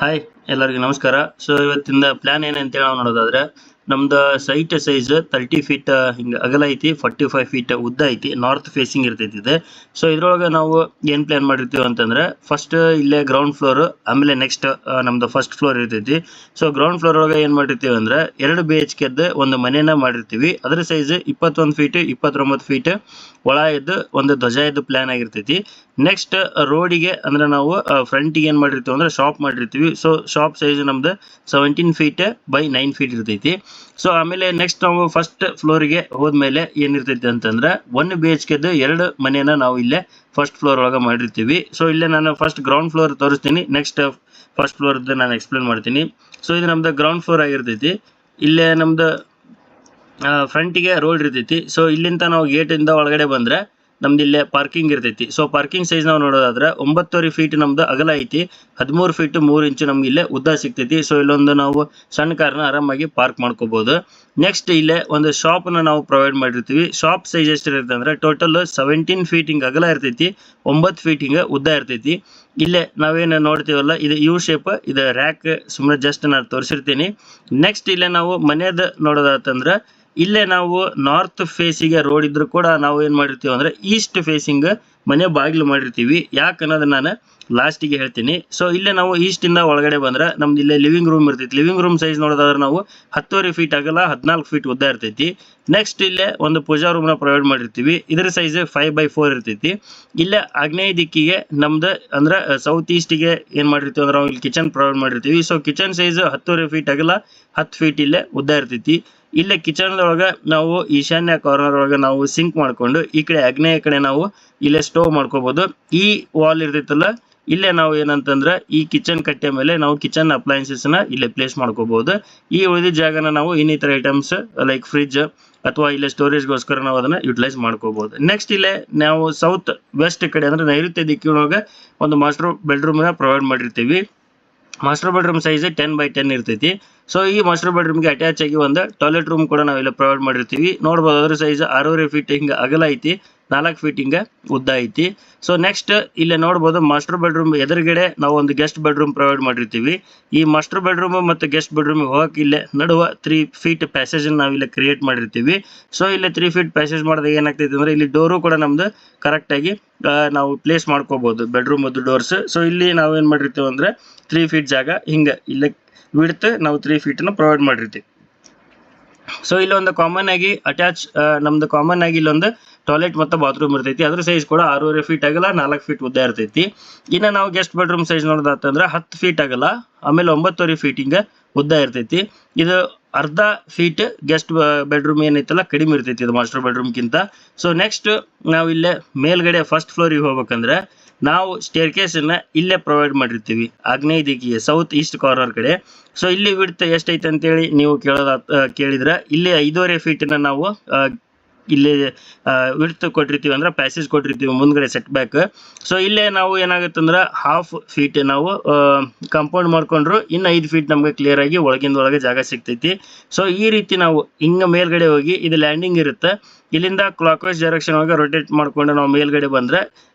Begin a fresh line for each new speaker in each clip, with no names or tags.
Hi ಎಲ್ಲರಿಗೂ ನಮಸ್ಕಾರ. So ಇವತ್ತಿಂದ ಪ್ಲಾನ್ ಏನಂತೇಳಿ ನಾವು ನೋಡೋದಾದ್ರೆ ನಮ್ದು ಸೈಟ್ ಸೈಜ್ 30 ಫೀಟ್ ಹಿಂಗೆ ಅಗಲ ಐತಿ, 45 ಫೀಟ್ ಉದ್ದ ಐತಿ, ನಾರ್ತ್ ಫೇಸಿಂಗ್ ಇರ್ತೈತಿ ಇದು. ಸೊ ಇದ್ರೊಳಗೆ ನಾವು ಏನು ಪ್ಲಾನ್ ಮಾಡಿರ್ತೀವಿ ಅಂತಂದ್ರೆ ಫಸ್ಟ್ ಇಲ್ಲೇ ಗ್ರೌಂಡ್ ಫ್ಲೋರ್, ಆಮೇಲೆ ನೆಕ್ಸ್ಟ್ ನಮ್ದು ಫಸ್ಟ್ ಫ್ಲೋರ್ ಇರ್ತೈತಿ. ಸೊ ಗ್ರೌಂಡ್ ಫ್ಲೋರ್ ಒಳಗೆ ಏನು ಮಾಡಿರ್ತೀವಿ ಅಂದ್ರೆ 2 BHK ಒಂದು ಮನೆಯನ್ನ ಮಾಡಿರ್ತೀವಿ. ಅದ್ರ ಸೈಜ್ 21 ಫೀಟ್ 29 ಫೀಟ್ ಒಳ ಇದ್ದು ಒಂದು ಧ್ವಜ ಇದ್ದು ಪ್ಲಾನ್ ಆಗಿರ್ತೈತಿ. ನೆಕ್ಸ್ಟ್ ರೋಡಿಗೆ ಅಂದ್ರೆ ನಾವು ಫ್ರಂಟಿಗೆ ಏನು ಮಾಡಿರ್ತೀವಿ ಅಂದ್ರೆ ಶಾಪ್ ಮಾಡಿರ್ತೀವಿ. ಸೊ ಶಾಪ್ ಸೈಜ್ ನಮ್ದು 17 ಫೀಟ್ ಬೈ 9 ಫೀಟ್ ಇರ್ತೈತಿ. ಸೊ ಆಮೇಲೆ ನೆಕ್ಸ್ಟ್ ನಾವು ಫಸ್ಟ್ ಫ್ಲೋರಿಗೆ ಹೋದ್ಮೇಲೆ ಏನಿರ್ತೈತಿ ಅಂತಂದ್ರೆ 1 BHK 2 ಮನೆಯನ್ನ ನಾವು ಇಲ್ಲೇ ಫಸ್ಟ್ ಫ್ಲೋರ್ ಒಳಗೆ ಮಾಡಿರ್ತೀವಿ. ಸೊ ಇಲ್ಲೇ ನಾನು ಫಸ್ಟ್ ಗ್ರೌಂಡ್ ಫ್ಲೋರ್ ತೋರಿಸ್ತೀನಿ, ನೆಕ್ಸ್ಟ್ ಫಸ್ಟ್ ಫ್ಲೋರ್ ನಾನು ಎಕ್ಸ್ಪ್ಲೇನ್ ಮಾಡ್ತೀನಿ. ಸೊ ಇದು ನಮ್ದು ಗ್ರೌಂಡ್ ಫ್ಲೋರ್ ಆಗಿರ್ತೈತಿ. ಇಲ್ಲೇ ನಮ್ದು ಫ್ರಂಟಿಗೆ ರೋಡ್ ಇರ್ತೈತಿ. ಸೊ ಇಲ್ಲಿಂದ ನಾವು ಗೇಟ್ ಇಂದ ಒಳಗಡೆ ಬಂದ್ರೆ ನಮ್ದು ಇಲ್ಲೇ ಪಾರ್ಕಿಂಗ್ ಇರ್ತೈತಿ. ಸೊ ಪಾರ್ಕಿಂಗ್ ಸೈಜ್ ನಾವು ನೋಡೋದಾದ್ರೆ 9.5 ಫೀಟ್ ನಮ್ದು ಅಗಲ ಐತಿ, 13 ಫೀಟ್ 3 ಇಂಚು ನಮ್ಗೆ ಇಲ್ಲೇ ಉದ್ದ ಸಿಗ್ತೈತಿ. ಸೊ ಇಲ್ಲೊಂದು ನಾವು ಸಣ್ಣ ಕಾರ್ನ ಆರಾಮಾಗಿ ಪಾರ್ಕ್ ಮಾಡ್ಕೋಬಹುದು. ನೆಕ್ಸ್ಟ್ ಇಲ್ಲೇ ಒಂದು ಶಾಪ್ ನ ನಾವು ಪ್ರೊವೈಡ್ ಮಾಡಿರ್ತೀವಿ. ಶಾಪ್ ಸೈಜ್ ಎಷ್ಟು ಇರುತ್ತೆ ಅಂದ್ರೆ ಟೋಟಲ್ 17 ಫೀಟ್ ಹಿಂಗ ಅಗಲ ಇರ್ತೈತಿ, 9 ಫೀಟ್ ಹಿಂಗ ಉದ್ದ ಇರ್ತೈತಿ. ಇಲ್ಲೇ ನಾವೇನು ನೋಡ್ತೀವಲ್ಲ ಇದು ಯು ಶೇಪ್, ಇದು ರ್ಯಾಕ್ ಸುಮ್ಮನೆ ಜಸ್ಟ್ ನಾನು ತೋರಿಸಿರ್ತೀನಿ. ನೆಕ್ಸ್ಟ್ ಇಲ್ಲೇ ನಾವು ಮನೆಯದ ನೋಡೋದಾತಂದ್ರೆ ಇಲ್ಲೇ ನಾವು ನಾರ್ತ್ ಫೇಸಿಗೆ ರೋಡ್ ಇದ್ರು ಕೂಡ ನಾವು ಏನ್ ಮಾಡಿರ್ತೀವಿ ಅಂದ್ರೆ ಈಸ್ಟ್ ಫೇಸಿಂಗ್ ಮನೆ ಬಾಗಿಲು ಮಾಡಿರ್ತೀವಿ. ಯಾಕೆ ಅನ್ನೋದು ನಾನು ಲಾಸ್ಟಿಗೆ ಹೇಳ್ತೀನಿ. ಸೊ ಇಲ್ಲೇ ನಾವು ಈಸ್ಟ್ ಇಂದ ಒಳಗಡೆ ಬಂದ್ರೆ ನಮ್ದು ಇಲ್ಲೇ ಲಿವಿಂಗ್ ರೂಮ್ ಇರ್ತೈತಿ. ಲಿವಿಂಗ್ ರೂಮ್ ಸೈಜ್ ನೋಡೋದಾದ್ರೆ ನಾವು 10.5 ಫೀಟ್ ಅಗಲ, 14 ಫೀಟ್ ಉದ್ದ ಇರ್ತೈತಿ. ನೆಕ್ಸ್ಟ್ ಇಲ್ಲೇ ಒಂದು ಪೂಜಾ ರೂಮ್ ನ ಪ್ರೊವೈಡ್ ಮಾಡಿರ್ತೀವಿ. ಇದ್ರ ಸೈಜ್ 5/4 ಇರ್ತೈತಿ. ಇಲ್ಲೇ ಆಗ್ನೇಯ ದಿಕ್ಕಿಗೆ ನಮ್ದು ಅಂದ್ರೆ ಸೌತ್ ಈಸ್ಟಿಗೆ ಏನ್ ಮಾಡಿರ್ತೀವಿ ಅಂದ್ರೆ ನಾವು ಇಲ್ಲಿ ಕಿಚನ್ ಪ್ರೊವೈಡ್ ಮಾಡಿರ್ತೀವಿ. ಸೊ ಕಿಚನ್ ಸೈಜ್ 10.5 ಫೀಟ್ ಅಗಲ, 10 ಫೀಟ್ ಇಲ್ಲೇ ಉದ್ದ ಇರ್ತೈತಿ. ಇಲ್ಲೇ ಕಿಚನ್ ಒಳಗ ನಾವು ಈಶಾನ್ಯ ಕಾರ್ನರ್ ಒಳಗೆ ನಾವು ಸಿಂಕ್ ಮಾಡ್ಕೊಂಡು ಈ ಕಡೆ ಆಗ್ನೇಯ ಕಡೆ ನಾವು ಇಲ್ಲೇ ಸ್ಟೋವ್ ಮಾಡ್ಕೋಬಹುದು. ಈ ವಾಲ್ ಇರ್ತೈತಲ್ಲ ಇಲ್ಲೇ ನಾವು ಏನಂತಂದ್ರೆ ಈ ಕಿಚನ್ ಕಟ್ಟೆ ಮೇಲೆ ನಾವು ಕಿಚನ್ ಅಪ್ಲಯನ್ಸಸ್ ನ ಇಲ್ಲೇ ಪ್ಲೇಸ್ ಮಾಡ್ಕೋಬಹುದು. ಈ ಉಳಿದ ಜಾಗನ ನಾವು ಇನ್ನಿತರ ಐಟಮ್ಸ್ ಲೈಕ್ ಫ್ರಿಡ್ಜ್ ಅಥವಾ ಇಲ್ಲೇ ಸ್ಟೋರೇಜ್ಗೋಸ್ಕರ ನಾವು ಅದನ್ನ ಯುಟಿಲೈಸ್ ಮಾಡ್ಕೋಬಹುದು. ನೆಕ್ಸ್ಟ್ ಇಲ್ಲೇ ನಾವು ಸೌತ್ ವೆಸ್ಟ್ ಕಡೆ ಅಂದ್ರೆ ನೈಋತ್ಯ ದಿಕ್ಕಿನೊಳಗೆ ಒಂದು ಮಾಸ್ಟರ್ ಬೆಡ್ರೂಮ್ ನ ಪ್ರೊವೈಡ್ ಮಾಡಿರ್ತೀವಿ. ಮಾಸ್ಟರ್ ಬೆಡ್ರೂಮ್ ಸೈಜ್ 10/10 ಇರ್ತೈತಿ. ಸೊ ಈ ಮಾಸ್ಟರ್ ಬೆಡ್ರೂಮ್ಗೆ ಅಟ್ಯಾಚ್ ಆಗಿ ಒಂದು ಟಾಯ್ಲೆಟ್ ರೂಮ್ ಕೂಡ ನಾವು ಇಲ್ಲಿ ಪ್ರೊವೈಡ್ ಮಾಡಿರ್ತೀವಿ. ನೋಡ್ಬೋದು ಅದ್ರ ಸೈಜ್ 6.5 ಫೀಟ್ ಹಿಂಗ ಅಗಲ ಐತಿ, 4 ಫೀಟ್ ಹಿಂಗ ಉದ್ದ ಐತಿ. ಸೊ ನೆಕ್ಸ್ಟ್ ಇಲ್ಲೇ ನೋಡ್ಬೋದು ಮಾಸ್ಟರ್ ಬೆಡ್ರೂಮ್ ಎದುರುಗಡೆ ನಾವು ಒಂದು ಗೆಸ್ಟ್ ಬೆಡ್ರೂಮ್ ಪ್ರೊವೈಡ್ ಮಾಡಿರ್ತೀವಿ. ಈ ಮಾಸ್ಟರ್ ಬೆಡ್ರೂಮ್ ಮತ್ತು ಗೆಸ್ಟ್ ಬೆಡ್ರೂಮ್ ಹೋಗಕ್ಕೆ ಇಲ್ಲೇ ನಡುವ 3 ಫೀಟ್ ಪ್ಯಾಸೇಜ್ ನಾವು ಇಲ್ಲಿ ಕ್ರಿಯೇಟ್ ಮಾಡಿರ್ತೀವಿ. ಸೊ ಇಲ್ಲಿ 3 ಫೀಟ್ ಪ್ಯಾಸೇಜ್ ಮಾಡಿದಾಗ ಏನಾಗ್ತೈತಿ ಅಂದ್ರೆ ಇಲ್ಲಿ ಡೋರು ಕೂಡ ನಮ್ದು ಕರೆಕ್ಟ್ ಆಗಿ ನಾವು ಪ್ಲೇಸ್ ಮಾಡ್ಕೋಬಹುದು ಬೆಡ್ರೂಮ್ ಮತ್ತು ಡೋರ್ಸ್. ಸೊ ಇಲ್ಲಿ ನಾವು ಏನ್ ಮಾಡಿರ್ತೀವಿ ಅಂದ್ರೆ 3 ಫೀಟ್ ಜಾಗ ಹಿಂಗ ಇಲ್ಲೇ ವಿಡ್ತ್ ನಾವು 3 ಫೀಟ್ ಪ್ರೊವೈಡ್ ಮಾಡಿರ್ತೀವಿ. ಸೊ ಇಲ್ಲೊಂದು ಕಾಮನ್ ಆಗಿ ಅಟ್ಯಾಚ್ ನಮ್ದು ಕಾಮನ್ ಆಗಿ ಇಲ್ಲೊಂದು ಟಾಯ್ಲೆಟ್ ಮತ್ತು ಬಾತ್ರೂಮ್ ಇರ್ತೈತಿ. ಅದ್ರ ಸೈಜ್ ಕೂಡ 6.5 ಫೀಟ್ ಅಗಲ, 4 ಫೀಟ್ ಉದ್ದ ಇರ್ತೈತಿ. ಇನ್ನ ನಾವು ಗೆಸ್ಟ್ ಬೆಡ್ರೂಮ್ ಸೈಜ್ ನೋಡೋದಾತಂದ್ರೆ 10 ಫೀಟ್ ಅಗಲ, ಆಮೇಲೆ 9.5 ಫೀಟ್ ಹಿಂಗ ಉದ್ದ ಇರ್ತೈತಿ. ಇದು ಅರ್ಧ ಫೀಟ್ ಗೆಸ್ಟ್ ಬೆಡ್ರೂಮ್ ಏನೈತಲ್ಲ ಕಡಿಮೆ ಇರ್ತೈತಿ ಇದು ಮಾಸ್ಟರ್ ಬೆಡ್ರೂಮ್ ಗಿಂತ. ಸೊ ನೆಕ್ಸ್ಟ್ ನಾವು ಇಲ್ಲೇ ಮೇಲ್ಗಡೆ ಫಸ್ಟ್ ಫ್ಲೋರಿಗೆ ಹೋಗ್ಬೇಕಂದ್ರೆ ನಾವು ಸ್ಟೇರ್ ಕೇಸ್ ಅನ್ನ ಇಲ್ಲೇ ಪ್ರೊವೈಡ್ ಮಾಡಿರ್ತೀವಿ ಆಗ್ನೇಯ ದಿಕ್ಕಿಗೆ ಸೌತ್ ಈಸ್ಟ್ ಕಾರ್ನರ್ ಕಡೆ. ಸೊ ಇಲ್ಲಿ ವಿಡ್ತ್ ಎಷ್ಟೈತೆ ಅಂತೇಳಿ ನೀವು ಕೇಳಿದ್ರೆ ಇಲ್ಲಿ 5.5 ಫೀಟ್ ನಾವು ಇಲ್ಲಿ ವಿಡ್ತ್ ಕೊಟ್ಟಿರ್ತೀವಿ ಅಂದ್ರೆ ಪ್ಯಾಸೇಜ್ ಕೊಟ್ಟಿರ್ತೀವಿ ಮುಂದ್ಗಡೆ ಸೆಟ್ ಬ್ಯಾಕ್. ಸೊ ಇಲ್ಲೇ ನಾವು ಏನಾಗುತ್ತಂದ್ರೆ 1/2 ಫೀಟ್ ನಾವು ಕಾಂಪೌಂಡ್ ಮಾಡ್ಕೊಂಡ್ರು ಇನ್ನು 5 ಫೀಟ್ ನಮ್ಗೆ ಕ್ಲಿಯರ್ ಆಗಿ ಒಳಗಿಂದ ಒಳಗೆ ಜಾಗ ಸಿಗ್ತೈತಿ. ಸೊ ಈ ರೀತಿ ನಾವು ಹಿಂಗ ಮೇಲ್ಗಡೆ ಹೋಗಿ ಇದು ಲ್ಯಾಂಡಿಂಗ್ ಇರುತ್ತೆ. ಇಲ್ಲಿಂದ ಕ್ಲಾಕ್ ವೈಸ್ ಡೈರೆಕ್ಷನ್ ಒಳಗೆ ರೊಟೇಟ್ ಮಾಡ್ಕೊಂಡು ನಾವು ಮೇಲ್ಗಡೆ ಬಂದ್ರೆ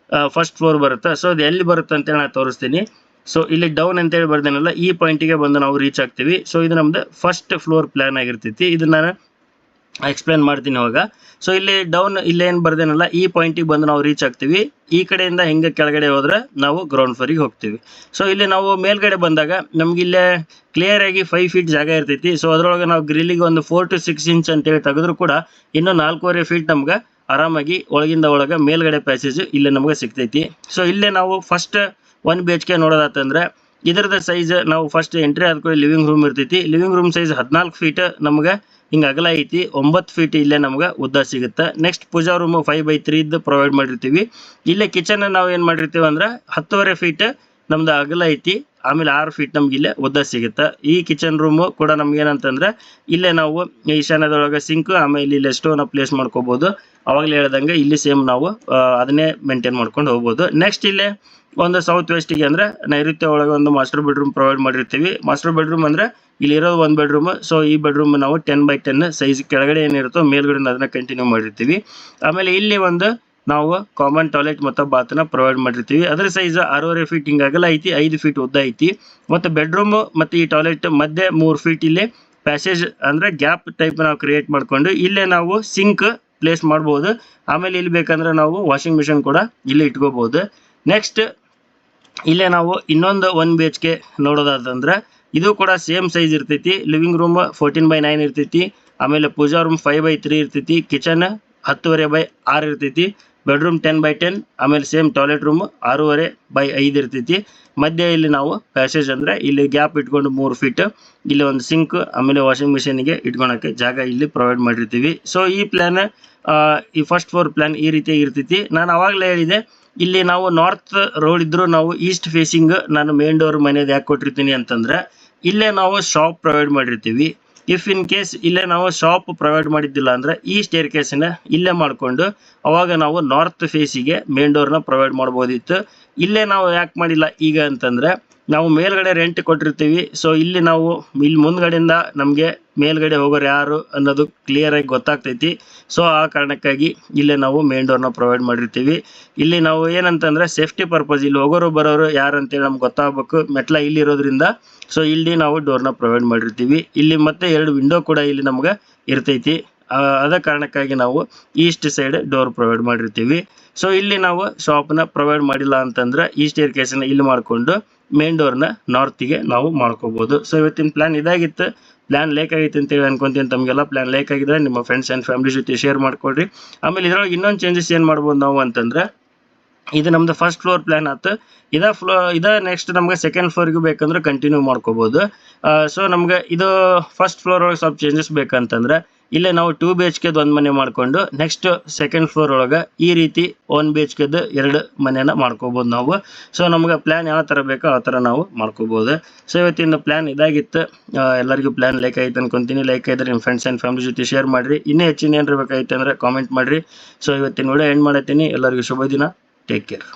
ಫಸ್ಟ್ ಫ್ಲೋರ್ ಬರುತ್ತೆ. ಸೊ ಅದು ಎಲ್ಲಿ ಬರುತ್ತೆ ಅಂತೇಳಿ ನಾನು ತೋರಿಸ್ತೀನಿ. ಸೊ ಇಲ್ಲಿ ಡೌನ್ ಅಂತೇಳಿ ಬರ್ದೇನಲ್ಲ ಈ ಪಾಯಿಂಟಿಗೆ ಬಂದು ನಾವು ರೀಚ್ ಆಗ್ತೀವಿ. ಸೊ ಇದು ನಮ್ದು ಫಸ್ಟ್ ಫ್ಲೋರ್ ಪ್ಲಾನ್ ಆಗಿರ್ತೈತಿ. ಇದನ್ನ ನಾನು ಎಕ್ಸ್ಪ್ಲೇನ್ ಮಾಡ್ತೀನಿ ಅವಾಗ. ಸೊ ಇಲ್ಲಿ ಡೌನ್ ಇಲ್ಲೇನು ಬರ್ದೇನಲ್ಲ ಈ ಪಾಯಿಂಟಿಗೆ ಬಂದು ನಾವು ರೀಚ್ ಆಗ್ತೀವಿ. ಈ ಕಡೆಯಿಂದ ಹಿಂಗೆ ಕೆಳಗಡೆ ಹೋದ್ರೆ ನಾವು ಗ್ರೌಂಡ್ ಫ್ಲೋರಿಗೆ ಹೋಗ್ತೀವಿ. ಸೊ ಇಲ್ಲಿ ನಾವು ಮೇಲ್ಗಡೆ ಬಂದಾಗ ನಮ್ಗೆ ಇಲ್ಲೇ ಕ್ಲಿಯರ್ ಆಗಿ 5 ಫೀಟ್ ಜಾಗ ಇರ್ತೈತಿ. ಸೊ ಅದ್ರೊಳಗೆ ನಾವು ಗ್ರಿಲ್ಲಿಗೆ ಒಂದು 4 to 6 ಇಂಚ್ ಅಂತೇಳಿ ತೆಗೆದ್ರು ಕೂಡ ಇನ್ನು 4.5 ಫೀಟ್ ನಮ್ಗೆ ಆರಾಮಾಗಿ ಒಳಗಿಂದ ಒಳಗೆ ಮೇಲ್ಗಡೆ ಪ್ಯಾಸೇಜ್ ಇಲ್ಲೇ ನಮಗೆ ಸಿಗ್ತೈತಿ. ಸೊ ಇಲ್ಲೇ ನಾವು ಫಸ್ಟ್ 1 BHK ನೋಡೋದಾತಂದ್ರೆ ಇದರದ ಸೈಜ್ ನಾವು ಫಸ್ಟ್ ಎಂಟ್ರಿ ಆದ್ಕೊಳ್ಳಿ ಲಿವಿಂಗ್ ರೂಮ್ ಇರ್ತೈತಿ. ಲಿವಿಂಗ್ ರೂಮ್ ಸೈಜ್ 14 ಫೀಟ್ ನಮ್ಗೆ ಹಿಂಗ ಅಗಲ ಐತಿ, 9 ಫೀಟ್ ಇಲ್ಲೇ ನಮ್ಗೆ ಉದ್ದ ಸಿಗುತ್ತೆ. ನೆಕ್ಸ್ಟ್ ಪೂಜಾ ರೂಮ್ 5/3 ಇದ್ದು ಪ್ರೊವೈಡ್ ಮಾಡಿರ್ತೀವಿ. ಇಲ್ಲೇ ಕಿಚನ್ ನಾವು ಏನ್ ಮಾಡಿರ್ತೀವಿ ಅಂದ್ರೆ 10.5 ಫೀಟ್ ನಮ್ದು ಅಗಲ ಐತಿ, ಆಮೇಲೆ 6 ಫೀಟ್ ನಮ್ಗೆ ಇಲ್ಲೇ ಉದ್ದ ಸಿಗುತ್ತೆ. ಈ ಕಿಚನ್ ರೂಮ್ ಕೂಡ ನಮ್ಗೆ ಏನಂತಂದ್ರೆ ಇಲ್ಲೇ ನಾವು ಈಶಾನ್ಯದೊಳಗೆ ಸಿಂಕ್ ಆಮೇಲೆ ಇಲ್ಲೇ ಸ್ಟೋವ್ ನ ಪ್ಲೇಸ್ ಮಾಡ್ಕೋಬಹುದು. ಅವಾಗಲೇ ಹೇಳ್ದಂಗೆ ಇಲ್ಲಿ ಸೇಮ್ ನಾವು ಅದನ್ನೇ ಮೇಂಟೈನ್ ಮಾಡ್ಕೊಂಡು ಹೋಗ್ಬೋದು. ನೆಕ್ಸ್ಟ್ ಇಲ್ಲೇ ಒಂದು ಸೌತ್ ವೆಸ್ಟಿಗೆ ಅಂದ್ರೆ ನೈಋತ್ಯ ಒಳಗೆ ಒಂದು ಮಾಸ್ಟರ್ ಬೆಡ್ರೂಮ್ ಪ್ರೊವೈಡ್ ಮಾಡಿರ್ತೀವಿ. ಮಾಸ್ಟರ್ ಬೆಡ್ರೂಮ್ ಅಂದ್ರೆ ಇಲ್ಲಿ ಇರೋದು 1 ಬೆಡ್ರೂಮ್. ಸೊ ಈ ಬೆಡ್ರೂಮ್ ನಾವು 10/10 ಸೈಜ್ ಕೆಳಗಡೆ ಏನಿರುತ್ತೋ ಮೇಲ್ಗಡೆ ಅದನ್ನ ಕಂಟಿನ್ಯೂ ಮಾಡಿರ್ತೀವಿ. ಆಮೇಲೆ ಇಲ್ಲಿ ಒಂದು ನಾವು ಕಾಮನ್ ಟಾಯ್ಲೆಟ್ ಮತ್ತು ಬಾತ್ನ ಪ್ರೊವೈಡ್ ಮಾಡಿರ್ತೀವಿ. ಅದರ ಸೈಜ್ 6.5 ಫೀಟ್ ಹಿಂಗೆ ಅಗಲ ಐತಿ, 5 ಫೀಟ್ ಉದ್ದ ಐತಿ. ಮತ್ತು ಬೆಡ್ರೂಮ್ ಮತ್ತು ಈ ಟಾಯ್ಲೆಟ್ ಮಧ್ಯೆ 3 ಫೀಟ್ ಇಲ್ಲೇ ಪ್ಯಾಸೇಜ್ ಅಂದರೆ ಗ್ಯಾಪ್ ಟೈಪ್ ನಾವು ಕ್ರಿಯೇಟ್ ಮಾಡಿಕೊಂಡು ಇಲ್ಲೇ ನಾವು ಸಿಂಕ್ ಪ್ಲೇಸ್ ಮಾಡ್ಬೋದು. ಆಮೇಲೆ ಇಲ್ಲಿ ಬೇಕಂದ್ರೆ ನಾವು ವಾಷಿಂಗ್ ಮಿಷಿನ್ ಕೂಡ ಇಲ್ಲಿ ಇಟ್ಕೋಬಹುದು. ನೆಕ್ಸ್ಟ್ ಇಲ್ಲೇ ನಾವು ಇನ್ನೊಂದು 1 BHK ನೋಡೋದಾದಂದ್ರೆ ಇದು ಕೂಡ ಸೇಮ್ ಸೈಜ್ ಇರ್ತೈತಿ. ಲಿವಿಂಗ್ ರೂಮ್ 14/9 ಇರ್ತೈತಿ. ಆಮೇಲೆ ಪೂಜಾ ರೂಮ್ 5/3 ಇರ್ತೈತಿ. ಕಿಚನ್ 10.5/6 ಇರ್ತೈತಿ. ಬೆಡ್ರೂಮ್ 10/10. ಆಮೇಲೆ ಸೇಮ್ ಟಾಯ್ಲೆಟ್ ರೂಮ್ 6.5/5 ಇರ್ತೈತಿ. ಮಧ್ಯೆ ಇಲ್ಲಿ ನಾವು ಪ್ಯಾಸೇಜ್ ಅಂದ್ರೆ ಇಲ್ಲಿ ಗ್ಯಾಪ್ ಇಟ್ಕೊಂಡು 3 ಫೀಟ್ ಇಲ್ಲಿ ಒಂದು ಸಿಂಕ್ ಆಮೇಲೆ ವಾಷಿಂಗ್ ಮಿಷಿನ್ಗೆ ಇಟ್ಕೊಳಕ್ಕೆ ಜಾಗ ಇಲ್ಲಿ ಪ್ರೊವೈಡ್ ಮಾಡಿರ್ತೀವಿ. ಸೊ ಈ ಪ್ಲಾನ್ ಈ ಫಸ್ಟ್ ಫ್ಲೋರ್ ಪ್ಲಾನ್ ಈ ರೀತಿ ಇರ್ತೈತಿ. ನಾನು ಅವಾಗಲೇ ಹೇಳಿದೆ ಇಲ್ಲಿ ನಾವು ನಾರ್ತ್ ರೋಡ್ ಇದ್ರು ನಾವು ಈಸ್ಟ್ ಫೇಸಿಂಗ್ ನಾನು ಮೇನ್ ಡೋರ್ ಮನೆಯದು ಯಾಕೆ ಕೊಟ್ಟಿರ್ತೀನಿ ಅಂತಂದ್ರೆ ಇಲ್ಲೇ ನಾವು ಶಾಪ್ ಪ್ರೊವೈಡ್ ಮಾಡಿರ್ತೀವಿ. ಇಫ್ ಇನ್ ಕೇಸ್ ಇಲ್ಲೇ ನಾವು ಶಾಪ್ ಪ್ರೊವೈಡ್ ಮಾಡಿದ್ದಿಲ್ಲ ಅಂದ್ರೆ ಈ ಸ್ಟೇರ್ ಕೇಸನ್ನ ಇಲ್ಲೇ ಮಾಡಿಕೊಂಡು ಅವಾಗ ನಾವು ನಾರ್ತ್ ಫೇಸಿಗೆ ಮೇನ್ ಡೋರ್ನ ಪ್ರೊವೈಡ್ ಮಾಡ್ಬೋದಿತ್ತು. ಇಲ್ಲೇ ನಾವು ಯಾಕೆ ಮಾಡಿಲ್ಲ ಈಗ ಅಂತಂದ್ರೆ ನಾವು ಮೇಲ್ಗಡೆ ರೆಂಟ್ ಕೊಟ್ಟಿರ್ತೀವಿ. ಸೊ ಇಲ್ಲಿ ನಾವು ಇಲ್ಲಿ ಮುಂದ್ಗಡೆಯಿಂದ ನಮಗೆ ಮೇಲ್ಗಡೆ ಹೋಗೋರು ಯಾರು ಅನ್ನೋದು ಕ್ಲಿಯರ್ ಆಗಿ ಗೊತ್ತಾಗ್ತೈತಿ. ಸೊ ಆ ಕಾರಣಕ್ಕಾಗಿ ಇಲ್ಲೇ ನಾವು ಮೇನ್ ಡೋರ್ನ ಪ್ರೊವೈಡ್ ಮಾಡಿರ್ತೀವಿ. ಇಲ್ಲಿ ನಾವು ಏನಂತಂದ್ರೆ ಸೇಫ್ಟಿ ಪರ್ಪಸ್ ಇಲ್ಲಿ ಹೋಗೋರು ಬರೋರು ಯಾರು ಅಂತೇಳಿ ನಮ್ಗೆ ಗೊತ್ತಾಗಬೇಕು. ಮೆಟ್ಲ ಇಲ್ಲಿ ಇರೋದ್ರಿಂದ ಸೊ ಇಲ್ಲಿ ನಾವು ಡೋರ್ನ ಪ್ರೊವೈಡ್ ಮಾಡಿರ್ತೀವಿ. ಇಲ್ಲಿ ಮತ್ತೆ 2 ವಿಂಡೋ ಕೂಡ ಇಲ್ಲಿ ನಮ್ಗೆ ಇರ್ತೈತಿ. ಅದ ಕಾರಣಕ್ಕಾಗಿ ನಾವು ಈಸ್ಟ್ ಸೈಡ್ ಡೋರ್ ಪ್ರೊವೈಡ್ ಮಾಡಿರ್ತೀವಿ. ಸೊ ಇಲ್ಲಿ ನಾವು ಶಾಪ್ನ ಪ್ರೊವೈಡ್ ಮಾಡಿಲ್ಲ ಅಂತಂದ್ರೆ ಈ ಸ್ಟೇರ್ ಕೇಸನ್ನ ಇಲ್ಲಿ ಮಾಡಿಕೊಂಡು ಮೇನ್ ಡೋರ್ನ ನಾರ್ತಿಗೆ ನಾವು ಮಾಡ್ಕೋಬಹುದು. ಸೊ ಇವತ್ತಿನ ಪ್ಲಾನ್ ಇದಾಗಿತ್ತು. ಪ್ಲಾನ್ ಲೇಕ್ ಆಗೈತೆ ಅಂತೇಳಿ ಅನ್ಕೊಂತೀನಿ. ತಮಗೆಲ್ಲ ಪ್ಲಾನ್ ಲೇಕ್ ಆಗಿದ್ರೆ ನಿಮ್ಮ ಫ್ರೆಂಡ್ಸ್ ಆ್ಯಂಡ್ ಫ್ಯಾಮಿಲಿ ಜೊತೆ ಶೇರ್ ಮಾಡ್ಕೊಡ್ರಿ. ಆಮೇಲೆ ಇದ್ರೊಳಗೆ ಇನ್ನೊಂದು ಚೇಂಜಸ್ ಏನು ಮಾಡ್ಬೋದು ನಾವು ಅಂತಂದ್ರೆ ಇದು ನಮ್ದು ಫಸ್ಟ್ ಫ್ಲೋರ್ ಪ್ಲಾನ್ ಆಯ್ತು. ಇದ ನೆಕ್ಸ್ಟ್ ನಮ್ಗೆ ಸೆಕೆಂಡ್ ಫ್ಲೋರ್ಗೂ ಬೇಕಂದ್ರೆ ಕಂಟಿನ್ಯೂ ಮಾಡ್ಕೋಬಹುದು. ಸೊ ನಮ್ಗೆ ಇದು ಫಸ್ಟ್ ಫ್ಲೋರ್ ಒಳಗೆ ಸ್ವಲ್ಪ ಚೇಂಜಸ್ ಬೇಕಂತಂದ್ರೆ ಇಲ್ಲೇ ನಾವು 2 BHK ಒಂದು ಮನೆ ಮಾಡ್ಕೊಂಡು ನೆಕ್ಸ್ಟ್ ಸೆಕೆಂಡ್ ಫ್ಲೋರ್ ಒಳಗೆ ಈ ರೀತಿ 1 BHK 2 ಮನೆನ ಮಾಡ್ಕೋಬಹುದು ನಾವು. ಸೊ ನಮ್ಗೆ ಪ್ಲಾನ್ ಯಾವ ಥರ ಬೇಕೋ ಆ ಥರ ನಾವು ಮಾಡ್ಕೋಬಹುದು. ಸೊ ಇವತ್ತಿನ ಪ್ಲಾನ್ ಇದಾಗಿತ್ತು. ಎಲ್ಲರಿಗೂ ಪ್ಲಾನ್ ಲೈಕ್ ಆಯ್ತು ಅನ್ಕೊಂತೀನಿ. ಲೈಕ್ ಆಗಿದ್ರೆ ನಿಮ್ಮ ಫ್ರೆಂಡ್ಸ್ ಆ್ಯಂಡ್ ಫ್ಯಾಮಿಲಿ ಜೊತೆ ಶೇರ್ ಮಾಡಿರಿ. ಇನ್ನೂ ಹೆಚ್ಚಿನ ಏನಾರ ಬೇಕಾಯ್ತು ಅಂದರೆ ಕಾಮೆಂಟ್ ಮಾಡಿರಿ. ಸೊ ಇವತ್ತಿನ ವಿಡಿಯೋ ಎಂಡ್ ಮಾಡತ್ತೀನಿ. ಎಲ್ಲರಿಗೂ ಶುಭ ದಿನ. Take care.